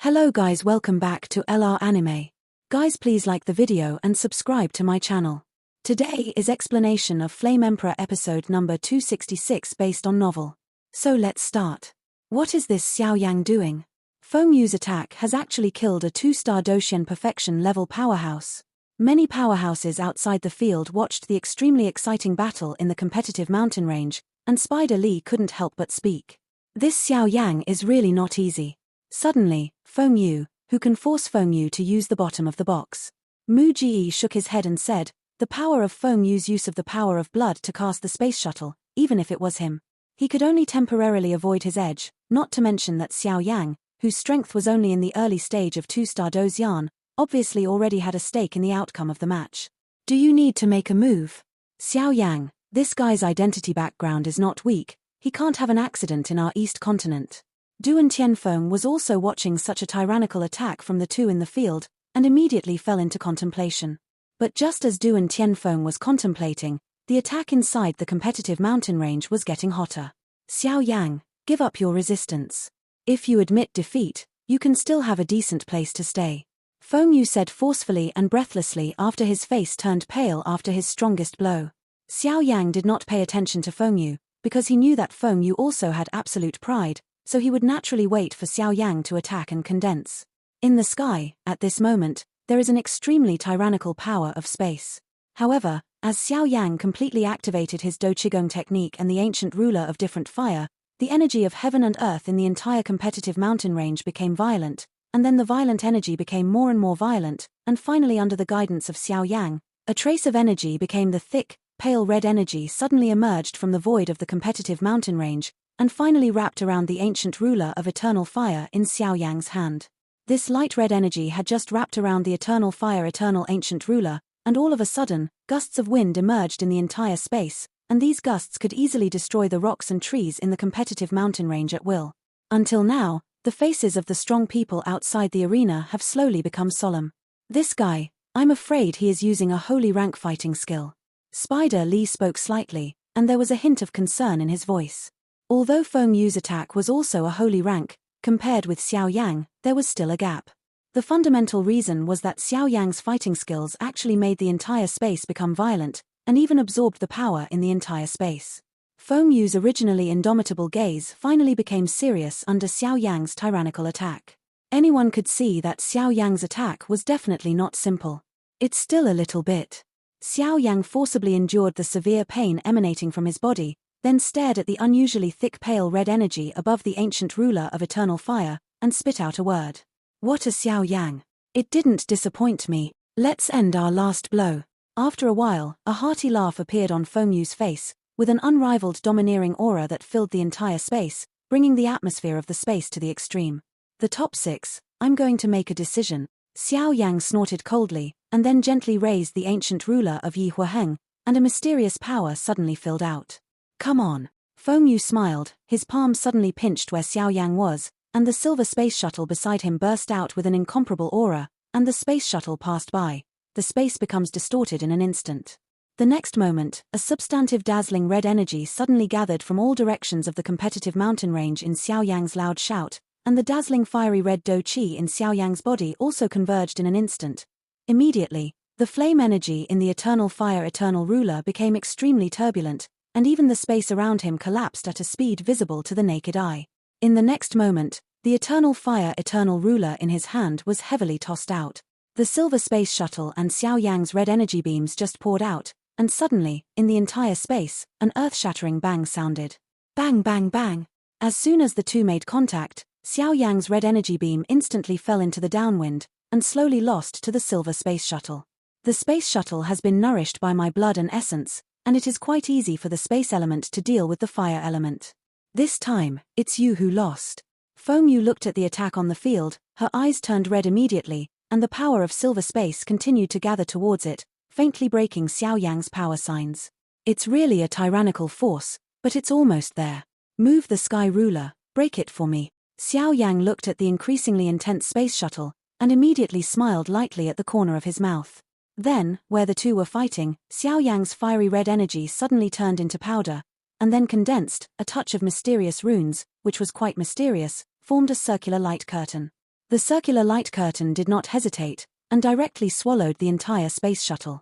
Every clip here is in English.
Hello guys, welcome back to LR Anime. Guys, please like the video and subscribe to my channel. Today is explanation of Flame Emperor episode number 266 based on novel. So let's start. What is this Xiao Yan doing? Feng Yu's attack has actually killed a 2-star Doshin perfection level powerhouse. Many powerhouses outside the field watched the extremely exciting battle in the competitive mountain range, and Spider Lee couldn't help but speak. This Xiao Yan is really not easy. Suddenly, Feng Yu, who can force Feng Yu to use the bottom of the box. Mu Ji shook his head and said, the power of Feng Yu's use of the power of blood to cast the space shuttle, even if it was him. He could only temporarily avoid his edge, not to mention that Xiao Yang, whose strength was only in the early stage of 2-star Do's Yan, obviously already had a stake in the outcome of the match. Do you need to make a move? Xiao Yang, this guy's identity background is not weak, he can't have an accident in our East continent. Duan Tianfeng was also watching such a tyrannical attack from the two in the field, and immediately fell into contemplation. But just as Duan Tianfeng was contemplating, the attack inside the competitive mountain range was getting hotter. Xiao Yang, give up your resistance. If you admit defeat, you can still have a decent place to stay. Feng Yu said forcefully and breathlessly after his face turned pale after his strongest blow. Xiao Yang did not pay attention to Feng Yu, because he knew that Feng Yu also had absolute pride, so he would naturally wait for Xiao Yang to attack and condense. In the sky, at this moment, there is an extremely tyrannical power of space. However, as Xiao Yang completely activated his Do Qigong technique and the ancient ruler of different fire, the energy of heaven and earth in the entire competitive mountain range became violent, and then the violent energy became more and more violent, and finally under the guidance of Xiao Yang, a trace of energy became the thick, pale red energy suddenly emerged from the void of the competitive mountain range, and finally wrapped around the ancient ruler of eternal fire in Xiao Yang's hand. This light red energy had just wrapped around the eternal fire eternal ancient ruler, and all of a sudden, gusts of wind emerged in the entire space, and these gusts could easily destroy the rocks and trees in the competitive mountain range at will. Until now, the faces of the strong people outside the arena have slowly become solemn. This guy, I'm afraid he is using a holy rank fighting skill. Spider Lee spoke slightly, and there was a hint of concern in his voice. Although Feng Yu's attack was also a holy rank, compared with Xiao Yang, there was still a gap. The fundamental reason was that Xiao Yang's fighting skills actually made the entire space become violent, and even absorbed the power in the entire space. Feng Yu's originally indomitable gaze finally became serious under Xiao Yang's tyrannical attack. Anyone could see that Xiao Yang's attack was definitely not simple. It's still a little bit. Xiao Yang forcibly endured the severe pain emanating from his body, then stared at the unusually thick pale red energy above the ancient ruler of eternal fire, and spit out a word. What a Xiao Yang. It didn't disappoint me. Let's end our last blow. After a while, a hearty laugh appeared on Feng Yu's face, with an unrivaled domineering aura that filled the entire space, bringing the atmosphere of the space to the extreme. The top 6, I'm going to make a decision. Xiao Yang snorted coldly, and then gently raised the ancient ruler of Yi Huaheng, and a mysterious power suddenly filled out. Come on. Feng Yu smiled, his palm suddenly pinched where Xiao Yang was, and the silver space shuttle beside him burst out with an incomparable aura, and the space shuttle passed by. The space becomes distorted in an instant. The next moment, a substantive dazzling red energy suddenly gathered from all directions of the competitive mountain range in Xiao Yang's loud shout, and the dazzling fiery red Do Qi in Xiao Yang's body also converged in an instant. Immediately, the flame energy in the eternal fire eternal ruler became extremely turbulent, and even the space around him collapsed at a speed visible to the naked eye. In the next moment, the eternal fire eternal ruler in his hand was heavily tossed out. The silver space shuttle and Xiao Yang's red energy beams just poured out, and suddenly, in the entire space, an earth-shattering bang sounded. Bang bang bang! As soon as the two made contact, Xiao Yang's red energy beam instantly fell into the downwind, and slowly lost to the silver space shuttle. The space shuttle has been nourished by my blood and essence, and it is quite easy for the space element to deal with the fire element. This time, it's you who lost. Feng Yu looked at the attack on the field, her eyes turned red immediately, and the power of silver space continued to gather towards it, faintly breaking Xiao Yang's power signs. It's really a tyrannical force, but it's almost there. Move the sky ruler, break it for me. Xiao Yang looked at the increasingly intense space shuttle, and immediately smiled lightly at the corner of his mouth. Then, where the two were fighting, Xiao Yang's fiery red energy suddenly turned into powder, and then condensed, a touch of mysterious runes, which was quite mysterious, formed a circular light curtain. The circular light curtain did not hesitate, and directly swallowed the entire space shuttle.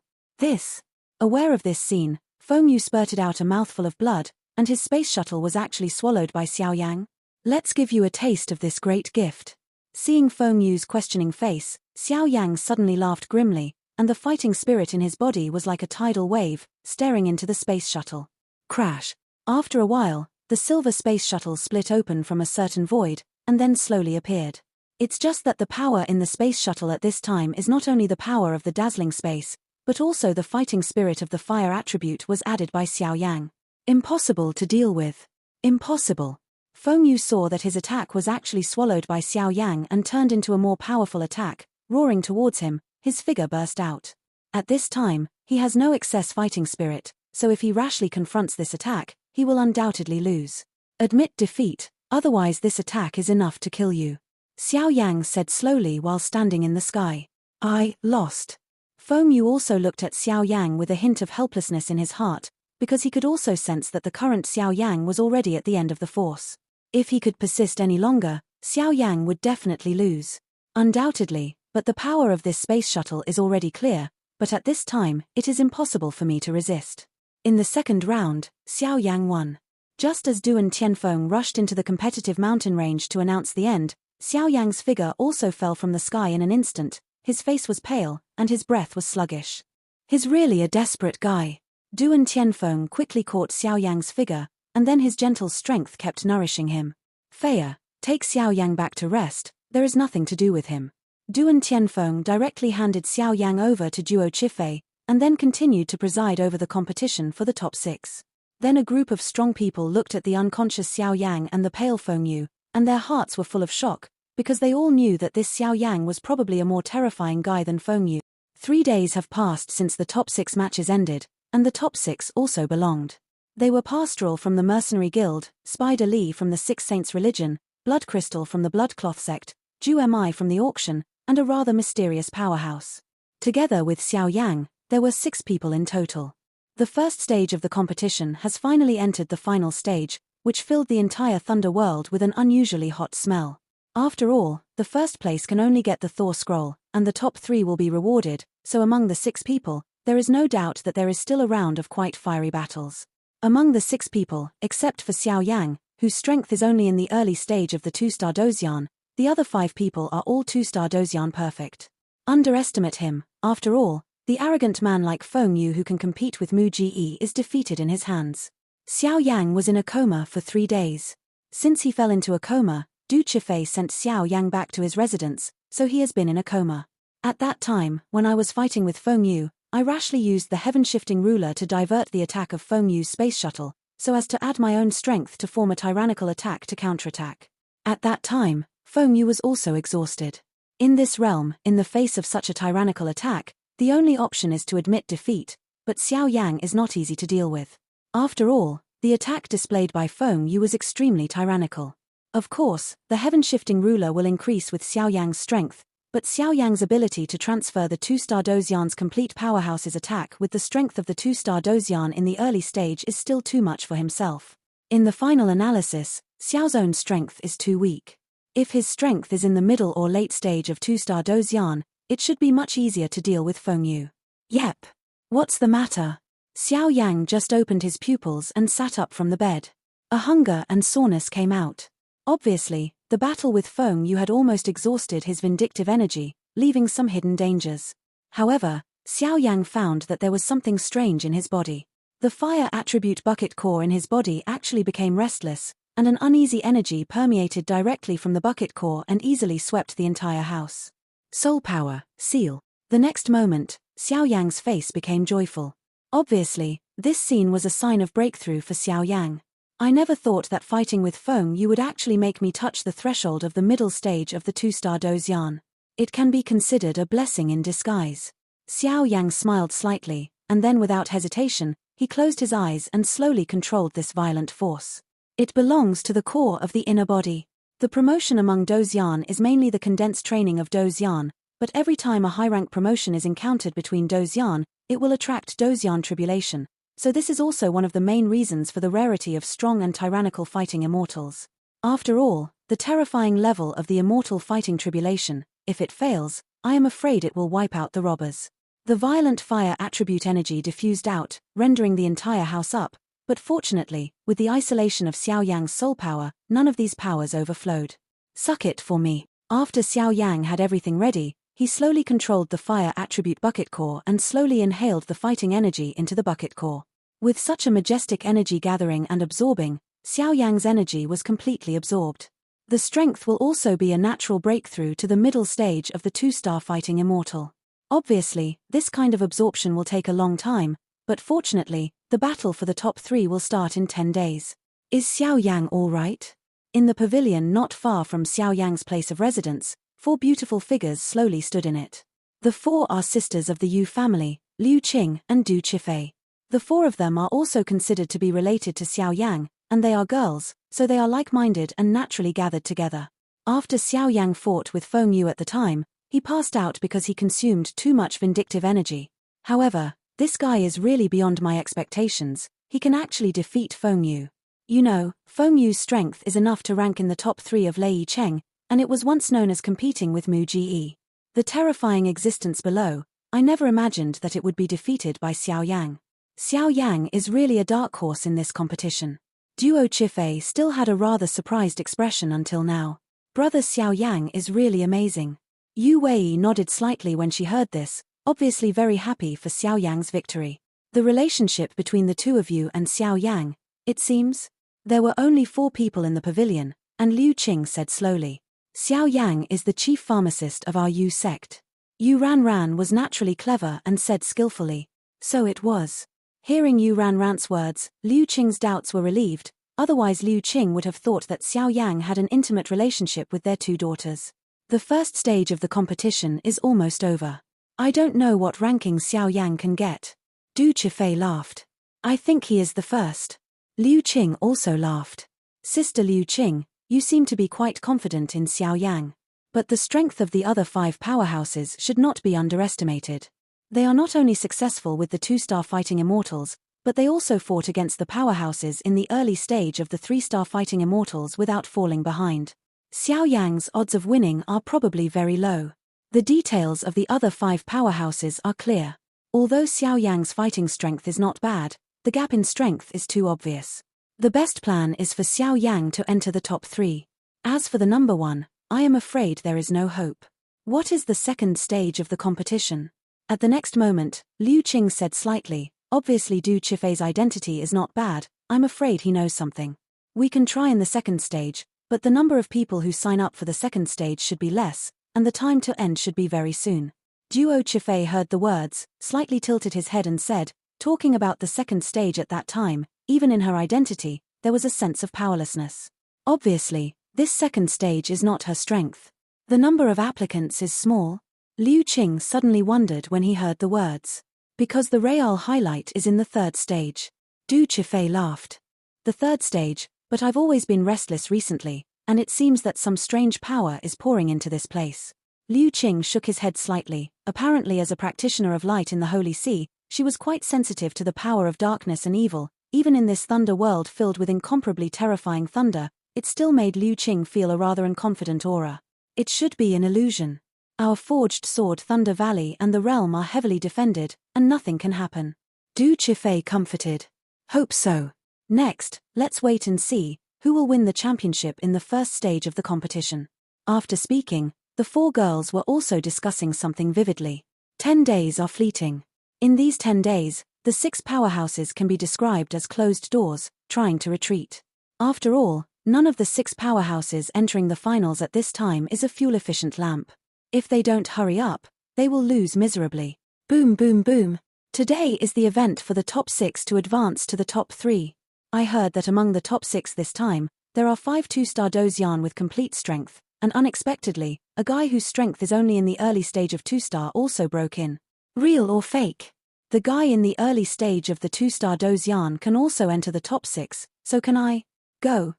Aware of this scene, Feng Yu spurted out a mouthful of blood, and his space shuttle was actually swallowed by Xiao Yang. Let's give you a taste of this great gift. Seeing Feng Yu's questioning face, Xiao Yang suddenly laughed grimly, and the fighting spirit in his body was like a tidal wave, staring into the space shuttle. Crash. After a while, the silver space shuttle split open from a certain void, and then slowly appeared. It's just that the power in the space shuttle at this time is not only the power of the dazzling space, but also the fighting spirit of the fire attribute was added by Xiao Yang. Impossible to deal with. Impossible. Feng Yu saw that his attack was actually swallowed by Xiao Yang and turned into a more powerful attack, roaring towards him, his figure burst out. At this time, he has no excess fighting spirit, so if he rashly confronts this attack, he will undoubtedly lose. Admit defeat, otherwise this attack is enough to kill you. Xiao Yang said slowly while standing in the sky. I lost. Feng Yu also looked at Xiao Yang with a hint of helplessness in his heart, because he could also sense that the current Xiao Yang was already at the end of the force. If he could persist any longer, Xiao Yang would definitely lose. Undoubtedly, but the power of this space shuttle is already clear, but at this time, it is impossible for me to resist. In the second round, Xiao Yang won. Just as Du and Tianfeng rushed into the competitive mountain range to announce the end, Xiao Yang's figure also fell from the sky in an instant. His face was pale, and his breath was sluggish. He's really a desperate guy. Du and Tianfeng quickly caught Xiao Yang's figure, and then his gentle strength kept nourishing him. Feiya, take Xiao Yang back to rest, there is nothing to do with him. Du and Tianfeng directly handed Xiao Yang over to Duo Qifei, and then continued to preside over the competition for the top 6. Then a group of strong people looked at the unconscious Xiao Yang and the pale Feng Yu, and their hearts were full of shock, because they all knew that this Xiao Yang was probably a more terrifying guy than Feng Yu. 3 days have passed since the top 6 matches ended, and the top 6 also belonged. They were Pastoral from the Mercenary Guild, Spider Lee from the Six Saints Religion, Blood Crystal from the Bloodcloth Sect, Ju Mi from the Auction, and a rather mysterious powerhouse. Together with Xiao Yang, there were 6 people in total. The first stage of the competition has finally entered the final stage, which filled the entire Thunder World with an unusually hot smell. After all, the first place can only get the Thor Scroll, and the top 3 will be rewarded, so among the 6 people, there is no doubt that there is still a round of quite fiery battles. Among the 6 people, except for Xiao Yang, whose strength is only in the early stage of the 2-star Dozian, the other 5 people are all 2-star Dozian perfect. Underestimate him, after all, the arrogant man like Feng Yu who can compete with Mu Ji is defeated in his hands. Xiao Yang was in a coma for 3 days. Since he fell into a coma, Du Qifei sent Xiao Yang back to his residence, so he has been in a coma. At that time, when I was fighting with Feng Yu, I rashly used the heaven-shifting ruler to divert the attack of Feng Yu's space shuttle, so as to add my own strength to form a tyrannical attack to counterattack. At that time, Feng Yu was also exhausted. In this realm, in the face of such a tyrannical attack, the only option is to admit defeat, but Xiao Yang is not easy to deal with. After all, the attack displayed by Feng Yu was extremely tyrannical. Of course, the heaven-shifting ruler will increase with Xiao Yang's strength, but Xiao Yang's ability to transfer the 2-star Dozian's complete powerhouse's attack with the strength of the 2-star Dozian in the early stage is still too much for himself. In the final analysis, Xiao's own strength is too weak. If his strength is in the middle or late stage of 2-star Dozian, it should be much easier to deal with Feng Yu. Yep. What's the matter? Xiao Yang just opened his pupils and sat up from the bed. A hunger and soreness came out. Obviously, the battle with Feng Yu had almost exhausted his vindictive energy, leaving some hidden dangers. However, Xiao Yang found that there was something strange in his body. The fire attribute bucket core in his body actually became restless, and an uneasy energy permeated directly from the bucket core and easily swept the entire house. Soul power, seal. The next moment, Xiao Yang's face became joyful. Obviously, this scene was a sign of breakthrough for Xiao Yang. I never thought that fighting with Feng Yu would actually make me touch the threshold of the middle stage of the 2-star Dozian. It can be considered a blessing in disguise. Xiao Yang smiled slightly, and then without hesitation, he closed his eyes and slowly controlled this violent force. It belongs to the core of the inner body. The promotion among Dozian is mainly the condensed training of Dozian, but every time a high-rank promotion is encountered between Dozian, it will attract Dozian tribulation. So this is also one of the main reasons for the rarity of strong and tyrannical fighting immortals. After all, The terrifying level of the immortal fighting tribulation. If it fails, I am afraid it will wipe out the robbers. The violent fire attribute energy diffused out, rendering the entire house up, but fortunately, with the isolation of Xiao Yang's soul power, none of these powers overflowed. Suck it for me. After Xiao Yang had everything ready, he slowly controlled the fire attribute bucket core and slowly inhaled the fighting energy into the bucket core. With such a majestic energy gathering and absorbing, Xiao Yang's energy was completely absorbed. The strength will also be a natural breakthrough to the middle stage of the 2-star fighting immortal. Obviously, this kind of absorption will take a long time, but fortunately, the battle for the top 3 will start in 10 days. Is Xiao Yang all right? In the pavilion not far from Xiao Yang's place of residence, 4 beautiful figures slowly stood in it. The 4 are sisters of the Yu family, Liu Qing and Du Qifei. The 4 of them are also considered to be related to Xiao Yang, and they are girls, so they are like-minded and naturally gathered together. After Xiao Yang fought with Feng Yu at the time, he passed out because he consumed too much vindictive energy. However, this guy is really beyond my expectations. He can actually defeat Feng Yu. You know, Feng Yu's strength is enough to rank in the top 3 of Lei Cheng, and it was once known as competing with Mu Ji. The terrifying existence below, I never imagined that it would be defeated by Xiao Yang. Xiao Yang is really a dark horse in this competition. Duo Qifei still had a rather surprised expression until now. Brother Xiao Yang is really amazing. Yu Wei nodded slightly when she heard this, obviously very happy for Xiao Yang's victory. The relationship between the 2 of you and Xiao Yang, it seems? There were only 4 people in the pavilion, and Liu Qing said slowly. Xiao Yang is the chief pharmacist of our Yu sect. Yu Ranran was naturally clever and said skillfully. So it was. Hearing Yu Ranran's words, Liu Qing's doubts were relieved, otherwise Liu Qing would have thought that Xiao Yang had an intimate relationship with their 2 daughters. The first stage of the competition is almost over. I don't know what ranking Xiao Yang can get. Du Qifei laughed. I think he is the first. Liu Qing also laughed. Sister Liu Qing, you seem to be quite confident in Xiao Yang. But the strength of the other 5 powerhouses should not be underestimated. They are not only successful with the 2-star fighting immortals, but they also fought against the powerhouses in the early stage of the 3-star fighting immortals without falling behind. Xiao Yang's odds of winning are probably very low. The details of the other 5 powerhouses are clear. Although Xiao Yang's fighting strength is not bad, the gap in strength is too obvious. The best plan is for Xiao Yang to enter the top 3. As for the number 1, I am afraid there is no hope. What is the second stage of the competition? At the next moment, Liu Qing said slightly, obviously Du Qifei's identity is not bad, I'm afraid he knows something. We can try in the second stage, but the number of people who sign up for the second stage should be less, and the time to end should be very soon. Duo Qifei heard the words, slightly tilted his head and said, talking about the second stage at that time, even in her identity, there was a sense of powerlessness. Obviously, this second stage is not her strength. The number of applicants is small. Liu Qing suddenly wondered when he heard the words. Because the Real highlight is in the third stage. Du Qifei laughed. The third stage, but I've always been restless recently, and it seems that some strange power is pouring into this place. Liu Qing shook his head slightly. Apparently as a practitioner of light in the Holy See, she was quite sensitive to the power of darkness and evil. Even in this thunder world filled with incomparably terrifying thunder, it still made Liu Qing feel a rather unconfident aura. It should be an illusion. Our forged sword Thunder Valley and the realm are heavily defended, and nothing can happen. Du Qifei comforted. Hope so. Next, let's wait and see, who will win the championship in the first stage of the competition. After speaking, the 4 girls were also discussing something vividly. 10 days are fleeting. In these 10 days, the 6 powerhouses can be described as closed doors, trying to retreat. After all, none of the 6 powerhouses entering the finals at this time is a fuel-efficient lamp. If they don't hurry up, they will lose miserably. Boom boom boom. Today is the event for the top 6 to advance to the top 3. I heard that among the top 6 this time, there are 5 2-star Dozian with complete strength, and unexpectedly, a guy whose strength is only in the early stage of 2-star also broke in. Real or fake? The guy in the early stage of the 2-star Dozian can also enter the top 6, so can I? Go,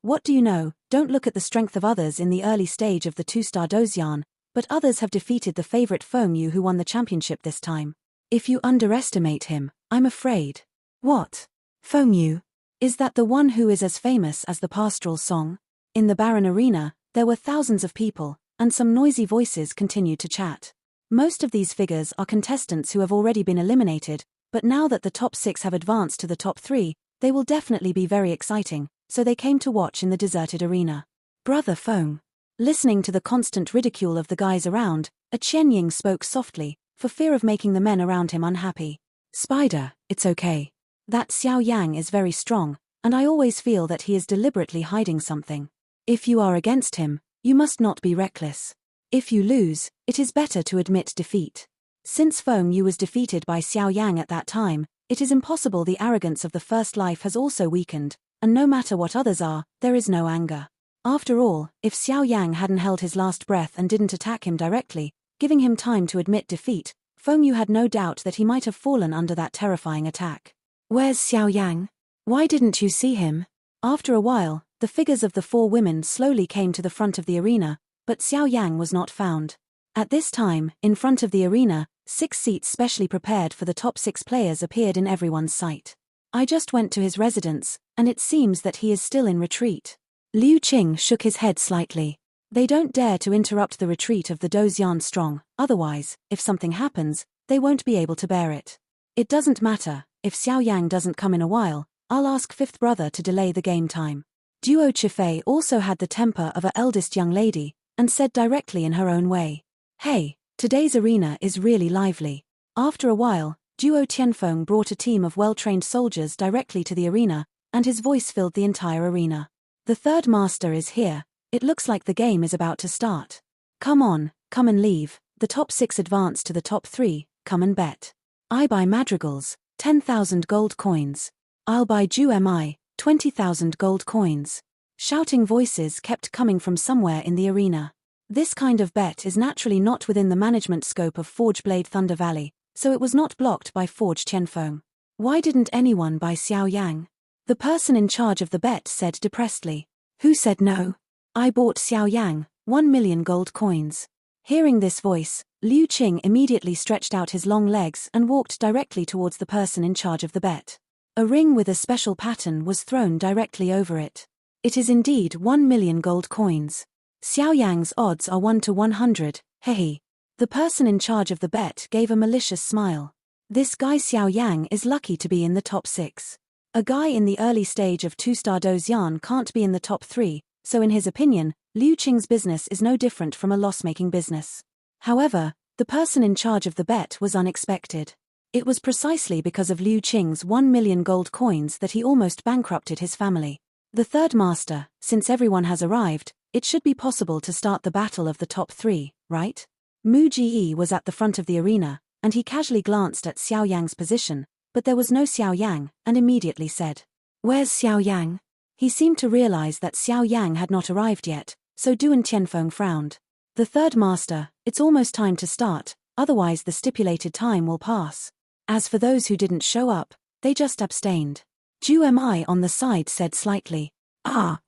what do you know? Don't look at the strength of others in the early stage of the 2-star Dozian, but others have defeated the favorite Feng Yu who won the championship this time. If you underestimate him, I'm afraid. What? Feng Yu? Is that the one who is as famous as the pastoral song? In the barren arena, there were thousands of people, and some noisy voices continued to chat. Most of these figures are contestants who have already been eliminated, but now that the top 6 have advanced to the top 3, they will definitely be very exciting, so they came to watch in the deserted arena. Brother Feng. Listening to the constant ridicule of the guys around, a Qianying spoke softly, for fear of making the men around him unhappy. Spider, it's okay. That Xiao Yang is very strong, and I always feel that he is deliberately hiding something. If you are against him, you must not be reckless. If you lose, it is better to admit defeat. Since Feng Yu was defeated by Xiao Yang at that time, it is impossible the arrogance of the first life has also weakened, and no matter what others are, there is no anger. After all, if Xiao Yang hadn't held his last breath and didn't attack him directly, giving him time to admit defeat, Feng Yu had no doubt that he might have fallen under that terrifying attack. Where's Xiao Yang? Why didn't you see him? After a while, the figures of the 4 women slowly came to the front of the arena, but Xiao Yang was not found. At this time, in front of the arena, 6 seats specially prepared for the top 6 players appeared in everyone's sight. I just went to his residence, and it seems that he is still in retreat. Liu Qing shook his head slightly. They don't dare to interrupt the retreat of the Dozian Strong, otherwise, if something happens, they won't be able to bear it. It doesn't matter, if Xiao Yang doesn't come in a while, I'll ask 5th brother to delay the game time. Duo Chifei also had the temper of a eldest young lady, and said directly in her own way. Hey, today's arena is really lively. After a while, Duo Tianfeng brought a team of well-trained soldiers directly to the arena, and his voice filled the entire arena. The 3rd master is here, it looks like the game is about to start. Come on, come and leave, the top 6 advance to the top 3, come and bet. I buy madrigals, 10,000 gold coins. I'll buy Ju 20,000 gold coins. Shouting voices kept coming from somewhere in the arena. This kind of bet is naturally not within the management scope of Forge Blade Thunder Valley, so it was not blocked by Forge Tianfeng. Why didn't anyone buy Xiao Yang? The person in charge of the bet said depressedly. Who said no? I bought Xiao Yang, 1 million gold coins. Hearing this voice, Liu Qing immediately stretched out his long legs and walked directly towards the person in charge of the bet. A ring with a special pattern was thrown directly over it. It is indeed 1 million gold coins. Xiao Yang's odds are 1 to 100, hehe. The person in charge of the bet gave a malicious smile. This guy Xiao Yang is lucky to be in the top 6. A guy in the early stage of 2-star Dozian can't be in the top 3, so in his opinion, Liu Qing's business is no different from a loss-making business. However, the person in charge of the bet was unexpected. It was precisely because of Liu Qing's 1 million gold coins that he almost bankrupted his family. The 3rd master, since everyone has arrived, it should be possible to start the battle of the top 3, right? Mu Ji was at the front of the arena, and he casually glanced at Xiao Yang's position, but there was no Xiao Yang, and immediately said, Where's Xiao Yang? He seemed to realize that Xiao Yang had not arrived yet, so Duan Tianfeng frowned. The 3rd master, it's almost time to start, otherwise the stipulated time will pass. As for those who didn't show up, they just abstained. Ju Mi on the side said slightly,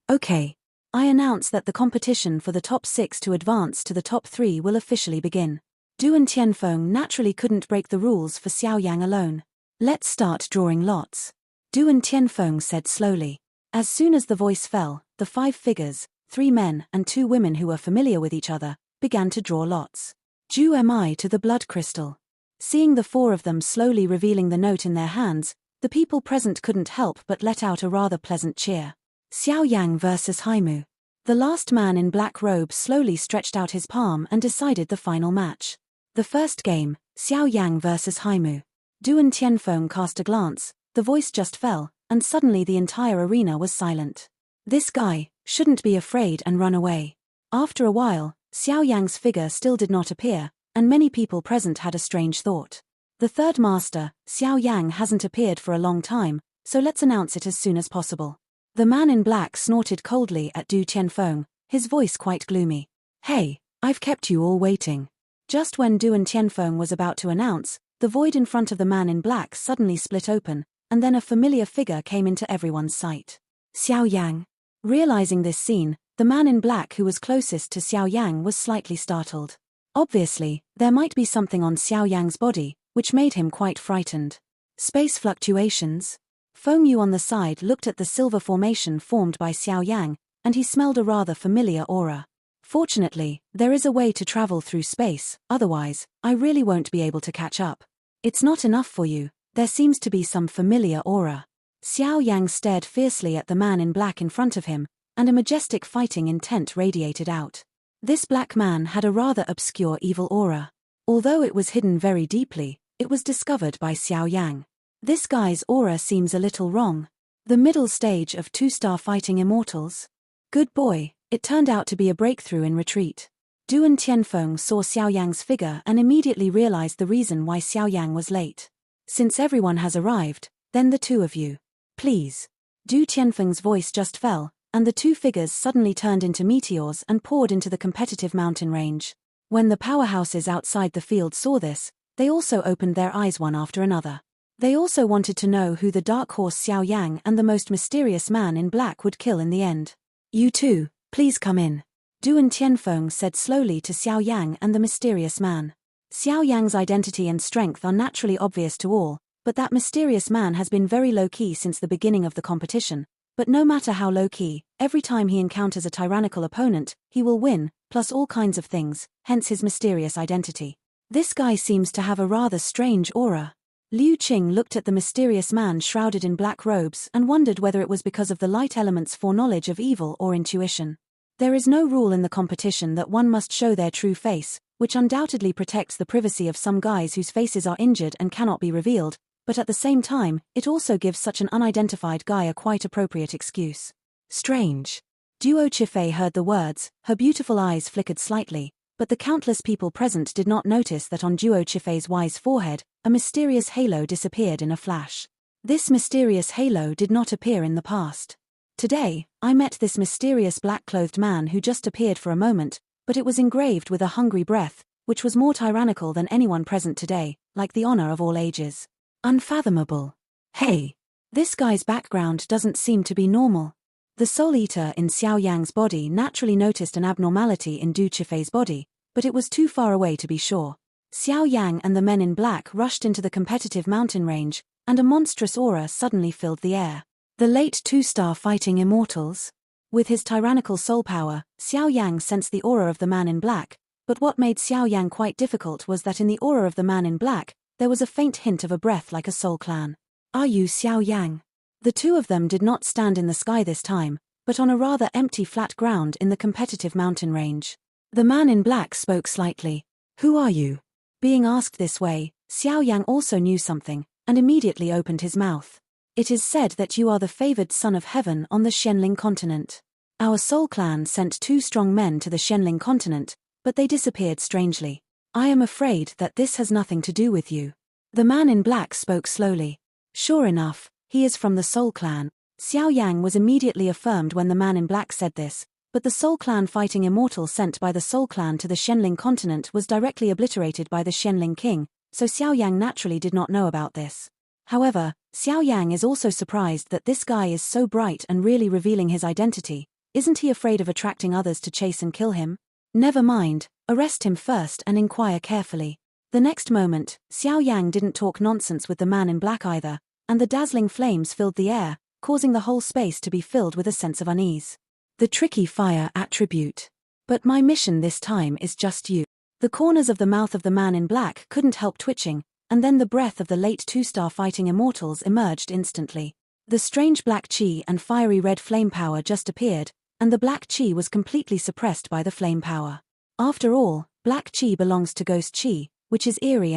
okay. I announce that the competition for the top 6 to advance to the top 3 will officially begin. Duan Tianfeng naturally couldn't break the rules for Xiao Yang alone. Let's start drawing lots. Duan Tianfeng said slowly. As soon as the voice fell, the 5 figures, 3 men and 2 women who were familiar with each other, began to draw lots. Ju Mi to the blood crystal. Seeing the 4 of them slowly revealing the note in their hands, the people present couldn't help but let out a rather pleasant cheer. Xiao Yang versus Haimu. The last man in black robe slowly stretched out his palm and decided the final match. The first game, Xiao Yang versus Haimu. Duan Tianfeng cast a glance, the voice just fell, and suddenly the entire arena was silent. This guy shouldn't be afraid and run away. After a while, Xiao Yang's figure still did not appear, and many people present had a strange thought. The 3rd master, Xiao Yang, hasn't appeared for a long time, so let's announce it as soon as possible. The man in black snorted coldly at Du Tianfeng, his voice quite gloomy. Hey, I've kept you all waiting. Just when Duan Tianfeng was about to announce, the void in front of the man in black suddenly split open, and then a familiar figure came into everyone's sight. Xiao Yang. Realizing this scene, the man in black who was closest to Xiao Yang was slightly startled. Obviously, there might be something on Xiao Yang's body, which made him quite frightened. Space fluctuations? Feng Yu on the side looked at the silver formation formed by Xiao Yang, and he smelled a rather familiar aura. Fortunately, there is a way to travel through space, otherwise, I really won't be able to catch up. It's not enough for you, there seems to be some familiar aura. Xiao Yang stared fiercely at the man in black in front of him, and a majestic fighting intent radiated out. This black man had a rather obscure evil aura. Although it was hidden very deeply, it was discovered by Xiao Yang. This guy's aura seems a little wrong. The middle stage of 2-star fighting immortals? Good boy, it turned out to be a breakthrough in retreat. Duan Tianfeng saw Xiao Yang's figure and immediately realized the reason why Xiao Yang was late. Since everyone has arrived, then the two of you. Please. Du Tianfeng's voice just fell, and the two figures suddenly turned into meteors and poured into the competitive mountain range. When the powerhouses outside the field saw this, they also opened their eyes one after another. They also wanted to know who the dark horse Xiao Yang and the most mysterious man in black would kill in the end. You two, please come in. Duan Tianfeng said slowly to Xiao Yang and the mysterious man. Xiao Yang's identity and strength are naturally obvious to all, but that mysterious man has been very low-key since the beginning of the competition. But no matter how low-key, every time he encounters a tyrannical opponent, he will win, plus all kinds of things, hence his mysterious identity. This guy seems to have a rather strange aura. Liu Qing looked at the mysterious man shrouded in black robes and wondered whether it was because of the light element's foreknowledge of evil or intuition. There is no rule in the competition that one must show their true face, which undoubtedly protects the privacy of some guys whose faces are injured and cannot be revealed, but at the same time, it also gives such an unidentified guy a quite appropriate excuse. Strange. Duo Chifei heard the words, her beautiful eyes flickered slightly, but the countless people present did not notice that on Duo Chifei's wise forehead, a mysterious halo disappeared in a flash. This mysterious halo did not appear in the past. Today, I met this mysterious black-clothed man who just appeared for a moment, but it was engraved with a hungry breath, which was more tyrannical than anyone present today, like the honor of all ages. Unfathomable. Hey! This guy's background doesn't seem to be normal. The Soul Eater in Xiao Yang's body naturally noticed an abnormality in Du Chifei's body, but it was too far away to be sure. Xiao Yang and the men in black rushed into the competitive mountain range, and a monstrous aura suddenly filled the air. The late 2-star fighting immortals? With his tyrannical soul power, Xiao Yang sensed the aura of the man in black, but what made Xiao Yang quite difficult was that in the aura of the man in black, there was a faint hint of a breath like a soul clan. Are you Xiao Yang? The two of them did not stand in the sky this time, but on a rather empty flat ground in the competitive mountain range. The man in black spoke slightly. Who are you? Being asked this way, Xiao Yang also knew something, and immediately opened his mouth. It is said that you are the favored son of heaven on the Shenling continent. Our soul clan sent 2 strong men to the Shenling continent, but they disappeared strangely. I am afraid that this has nothing to do with you. The man in black spoke slowly. Sure enough, he is from the Soul Clan. Xiao Yang was immediately affirmed when the man in black said this, but the Soul Clan fighting immortal sent by the Soul Clan to the Shenling continent was directly obliterated by the Shenling king, so Xiao Yang naturally did not know about this. However, Xiao Yang is also surprised that this guy is so bright and really revealing his identity. Isn't he afraid of attracting others to chase and kill him? Never mind, arrest him first and inquire carefully. The next moment, Xiao Yang didn't talk nonsense with the man in black either, and the dazzling flames filled the air, causing the whole space to be filled with a sense of unease. The tricky fire attribute. But my mission this time is just you. The corners of the mouth of the man in black couldn't help twitching, and then the breath of the late 2-star fighting immortals emerged instantly. The strange black chi and fiery red flame power just appeared, and the black chi was completely suppressed by the flame power. After all, black chi belongs to ghost chi, which is eerie,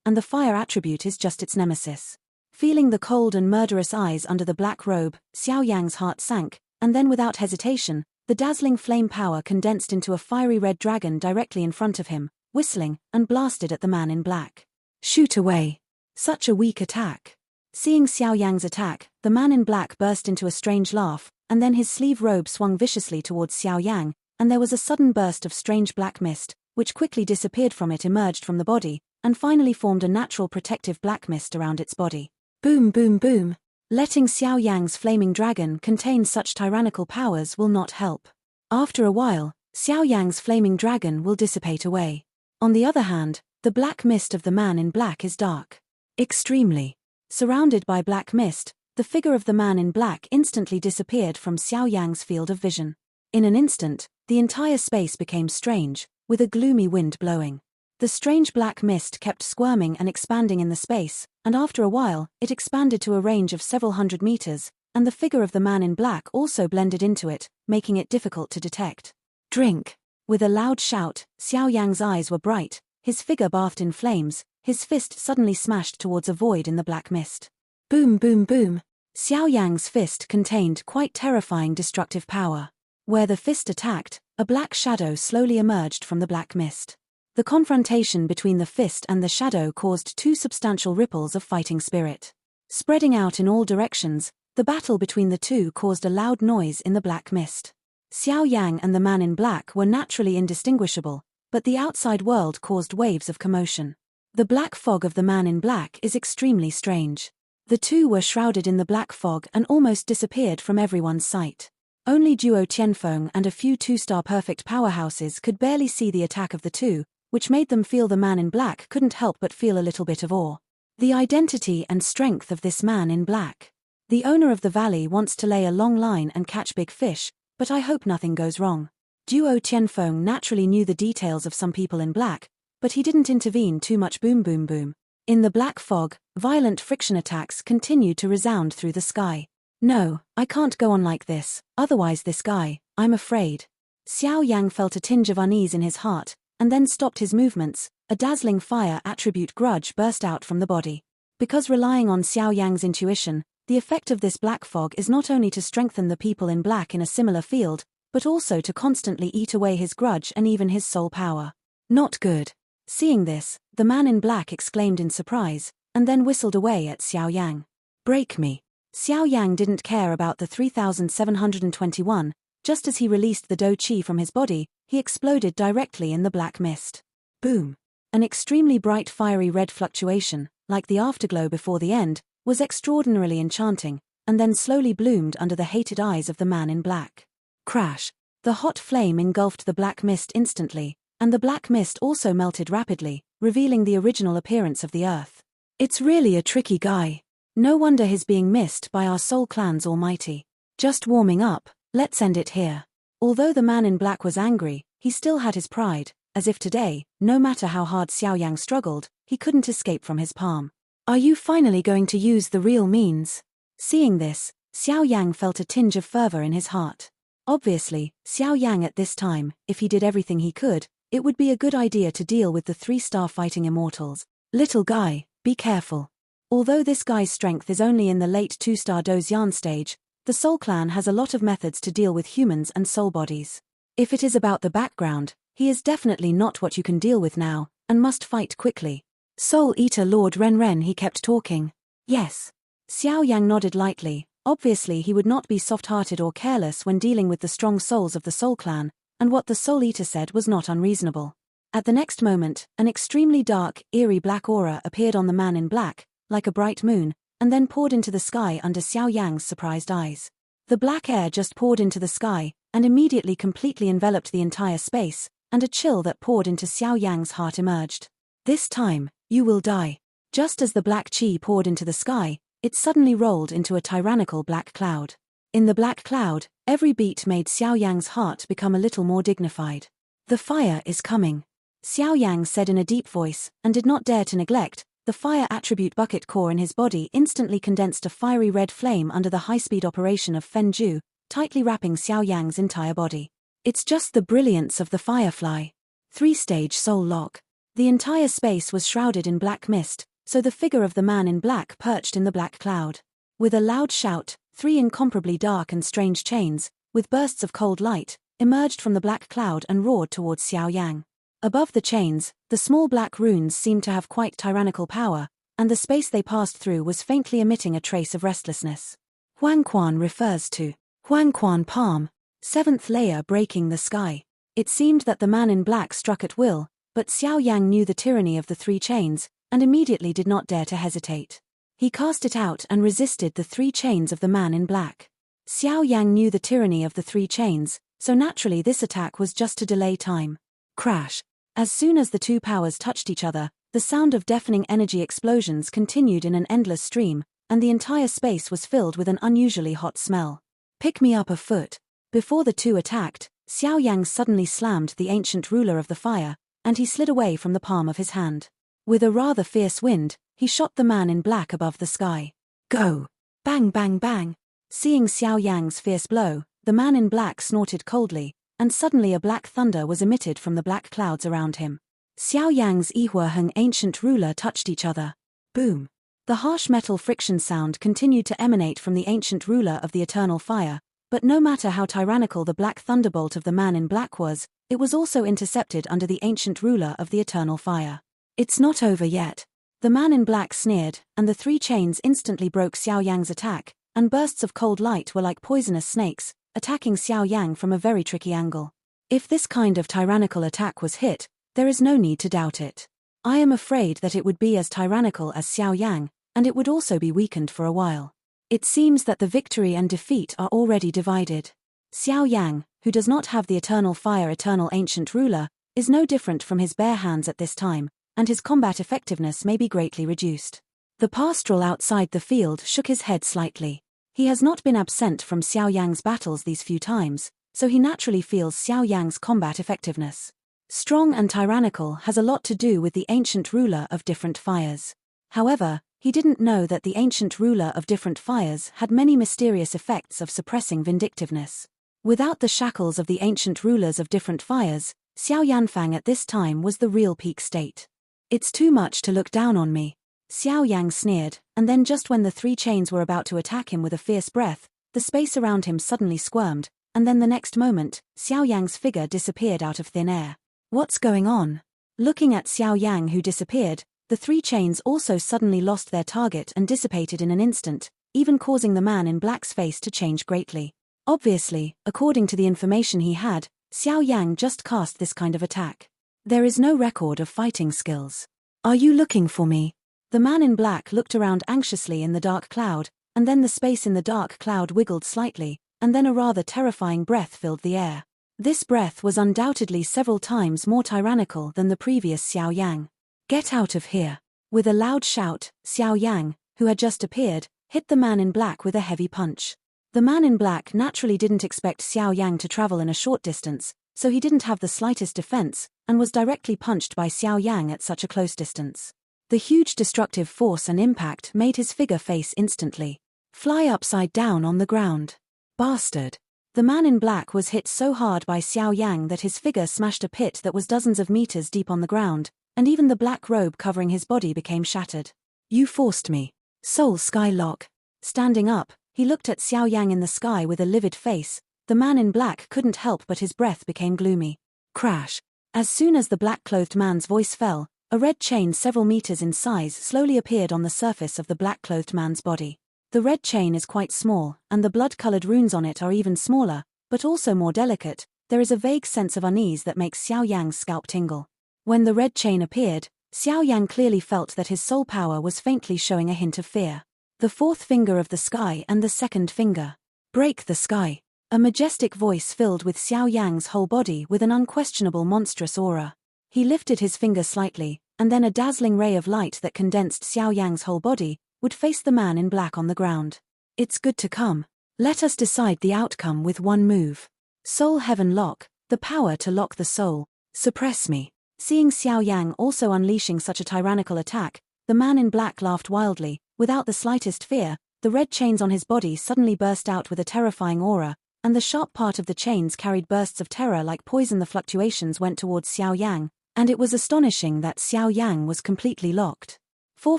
and the fire attribute is just its nemesis. Feeling the cold and murderous eyes under the black robe, Xiao Yang's heart sank, and then without hesitation, the dazzling flame power condensed into a fiery red dragon directly in front of him, whistling, and blasted at the man in black. Shoot away. Such a weak attack. Seeing Xiao Yang's attack, the man in black burst into a strange laugh, and then his sleeve robe swung viciously towards Xiao Yang, and there was a sudden burst of strange black mist, which quickly disappeared from it, emerged from the body, and finally formed a natural protective black mist around its body. Boom, boom, boom. Letting Xiao Yang's flaming dragon contain such tyrannical powers will not help. After a while, Xiao Yang's flaming dragon will dissipate away. On the other hand, the black mist of the man in black is dark. Extremely. Surrounded by black mist, the figure of the man in black instantly disappeared from Xiao Yang's field of vision. In an instant, the entire space became strange, with a gloomy wind blowing. The strange black mist kept squirming and expanding in the space, and after a while, it expanded to a range of several hundred meters, and the figure of the man in black also blended into it, making it difficult to detect. Drink! With a loud shout, Xiao Yang's eyes were bright, his figure bathed in flames, his fist suddenly smashed towards a void in the black mist. Boom boom boom! Xiao Yang's fist contained quite terrifying destructive power. Where the fist attacked, a black shadow slowly emerged from the black mist. The confrontation between the fist and the shadow caused two substantial ripples of fighting spirit. Spreading out in all directions, the battle between the two caused a loud noise in the black mist. Xiao Yang and the man in black were naturally indistinguishable, but the outside world caused waves of commotion. The black fog of the man in black is extremely strange. The two were shrouded in the black fog and almost disappeared from everyone's sight. Only Duo Tianfeng and a few two-star perfect powerhouses could barely see the attack of the two, which made them feel the man in black couldn't help but feel a little bit of awe. The identity and strength of this man in black. The owner of the valley wants to lay a long line and catch big fish, but I hope nothing goes wrong. Duo Tianfeng naturally knew the details of some people in black, but he didn't intervene too much. Boom boom boom. In the black fog, violent friction attacks continued to resound through the sky. No, I can't go on like this, otherwise this guy, I'm afraid. Xiao Yang felt a tinge of unease in his heart, and then stopped his movements. A dazzling fire attribute grudge burst out from the body. Because relying on Xiao Yang's intuition, the effect of this black fog is not only to strengthen the people in black in a similar field, but also to constantly eat away his grudge and even his soul power. Not good. Seeing this, the man in black exclaimed in surprise, and then whistled away at Xiao Yang. Break me. Xiao Yang didn't care about the 3721, just as he released the Do Qi from his body, he exploded directly in the black mist. Boom! An extremely bright fiery red fluctuation, like the afterglow before the end, was extraordinarily enchanting, and then slowly bloomed under the hated eyes of the man in black. Crash! The hot flame engulfed the black mist instantly, and the black mist also melted rapidly, revealing the original appearance of the earth. It's really a tricky guy. No wonder he's being missed by our soul clan's almighty. Just warming up, let's end it here. Although the man in black was angry, he still had his pride, as if today, no matter how hard Xiao Yang struggled, he couldn't escape from his palm. Are you finally going to use the real means? Seeing this, Xiao Yang felt a tinge of fervor in his heart. Obviously, Xiao Yang at this time, if he did everything he could, it would be a good idea to deal with the 3-star fighting immortals. Little guy, be careful. Although this guy's strength is only in the late 2-star Dozian stage, the Soul Clan has a lot of methods to deal with humans and soul bodies. If it is about the background, he is definitely not what you can deal with now, and must fight quickly. Soul Eater Lord Ren, he kept talking. Yes. Xiao Yang nodded lightly. Obviously he would not be soft-hearted or careless when dealing with the strong souls of the Soul Clan, and what the Soul Eater said was not unreasonable. At the next moment, an extremely dark, eerie black aura appeared on the man in black, like a bright moon, and then poured into the sky under Xiao Yang's surprised eyes. The black air just poured into the sky, and immediately completely enveloped the entire space, and a chill that poured into Xiao Yang's heart emerged. This time, you will die. Just as the black chi poured into the sky, it suddenly rolled into a tyrannical black cloud. In the black cloud, every beat made Xiao Yang's heart become a little more dignified. The fire is coming. Xiao Yang said in a deep voice, and did not dare to neglect. The fire attribute bucket core in his body instantly condensed a fiery red flame under the high-speed operation of Fenju, tightly wrapping Xiao Yang's entire body. It's just the brilliance of the firefly. 3-stage soul lock. The entire space was shrouded in black mist, so the figure of the man in black perched in the black cloud. With a loud shout, 3 incomparably dark and strange chains, with bursts of cold light, emerged from the black cloud and roared towards Xiao Yang. Above the chains, the small black runes seemed to have quite tyrannical power, and the space they passed through was faintly emitting a trace of restlessness. Huangquan refers to Huangquan palm, 7th layer breaking the sky. It seemed that the man in black struck at will, but Xiao Yang knew the tyranny of the 3 chains, and immediately did not dare to hesitate. He cast it out and resisted the 3 chains of the man in black. Xiao Yang knew the tyranny of the 3 chains, so naturally this attack was just to delay time. Crash. As soon as the 2 powers touched each other, the sound of deafening energy explosions continued in an endless stream, and the entire space was filled with an unusually hot smell. Pick me up a foot. Before the two attacked, Xiao Yang suddenly slammed the ancient ruler of the fire, and he slid away from the palm of his hand. With a rather fierce wind, he shot the man in black above the sky. Go! Bang bang bang! Seeing Xiao Yang's fierce blow, the man in black snorted coldly, and suddenly a black thunder was emitted from the black clouds around him. Xiao Yang's Ihuaheng ancient ruler touched each other. Boom! The harsh metal friction sound continued to emanate from the ancient ruler of the eternal fire, but no matter how tyrannical the black thunderbolt of the man in black was, it was also intercepted under the ancient ruler of the eternal fire. It's not over yet. The man in black sneered, and the three chains instantly broke Xiao Yang's attack, and bursts of cold light were like poisonous snakes, attacking Xiao Yang from a very tricky angle. If this kind of tyrannical attack was hit, there is no need to doubt it. I am afraid that it would be as tyrannical as Xiao Yang, and it would also be weakened for a while. It seems that the victory and defeat are already divided. Xiao Yang, who does not have the eternal fire eternal ancient ruler, is no different from his bare hands at this time, and his combat effectiveness may be greatly reduced. The pastoral outside the field shook his head slightly. He has not been absent from Xiao Yang's battles these few times, so he naturally feels Xiao Yang's combat effectiveness. Strong and tyrannical has a lot to do with the ancient ruler of different fires. However, he didn't know that the ancient ruler of different fires had many mysterious effects of suppressing vindictiveness. Without the shackles of the ancient rulers of different fires, Xiao Yanfang at this time was the real peak state. It's too much to look down on me. Xiao Yang sneered, and then just when the three chains were about to attack him with a fierce breath, the space around him suddenly squirmed, and then the next moment, Xiao Yang's figure disappeared out of thin air. What's going on? Looking at Xiao Yang who disappeared, the three chains also suddenly lost their target and dissipated in an instant, even causing the man in black's face to change greatly. Obviously, according to the information he had, Xiao Yang just cast this kind of attack. There is no record of fighting skills. Are you looking for me? The man in black looked around anxiously in the dark cloud, and then the space in the dark cloud wiggled slightly, and then a rather terrifying breath filled the air. This breath was undoubtedly several times more tyrannical than the previous Xiao Yang. Get out of here. With a loud shout, Xiao Yang, who had just appeared, hit the man in black with a heavy punch. The man in black naturally didn't expect Xiao Yang to travel in a short distance, so he didn't have the slightest defense, and was directly punched by Xiao Yang at such a close distance. The huge destructive force and impact made his figure face instantly fly upside down on the ground. Bastard. The man in black was hit so hard by Xiao Yang that his figure smashed a pit that was dozens of meters deep on the ground, and even the black robe covering his body became shattered. You forced me. Soul Sky Lock. Standing up, he looked at Xiao Yang in the sky with a livid face. The man in black couldn't help but his breath became gloomy. Crash. As soon as the black-clothed man's voice fell, a red chain several meters in size slowly appeared on the surface of the black-clothed man's body. The red chain is quite small, and the blood-colored runes on it are even smaller, but also more delicate. There is a vague sense of unease that makes Xiao Yang's scalp tingle. When the red chain appeared, Xiao Yang clearly felt that his soul power was faintly showing a hint of fear. The fourth finger of the sky and the second finger. Break the sky. A majestic voice filled with Xiao Yang's whole body with an unquestionable monstrous aura. He lifted his finger slightly, and then a dazzling ray of light that condensed Xiao Yang's whole body would face the man in black on the ground. It's good to come. Let us decide the outcome with one move. Soul Heaven Lock, the power to lock the soul. Suppress me. Seeing Xiao Yang also unleashing such a tyrannical attack, the man in black laughed wildly. Without the slightest fear, the red chains on his body suddenly burst out with a terrifying aura, and the sharp part of the chains carried bursts of terror like poison. The fluctuations went towards Xiao Yang, and it was astonishing that Xiao Yang was completely locked. 4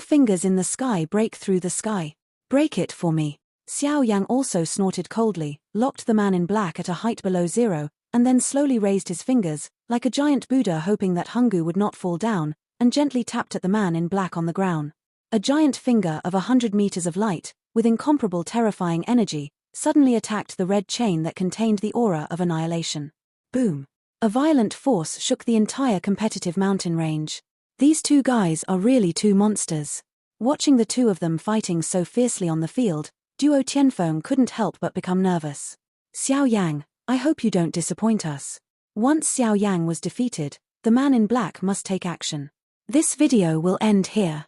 fingers in the sky break through the sky. Break it for me. Xiao Yang also snorted coldly, locked the man in black at a height below zero, and then slowly raised his fingers, like a giant Buddha hoping that Hungu would not fall down, and gently tapped at the man in black on the ground. A giant finger of 100 meters of light, with incomparable terrifying energy, suddenly attacked the red chain that contained the aura of annihilation. Boom! A violent force shook the entire competitive mountain range. These two guys are really two monsters. Watching the two of them fighting so fiercely on the field, Duo Tianfeng couldn't help but become nervous. Xiao Yang, I hope you don't disappoint us. Once Xiao Yang was defeated, the man in black must take action. This video will end here.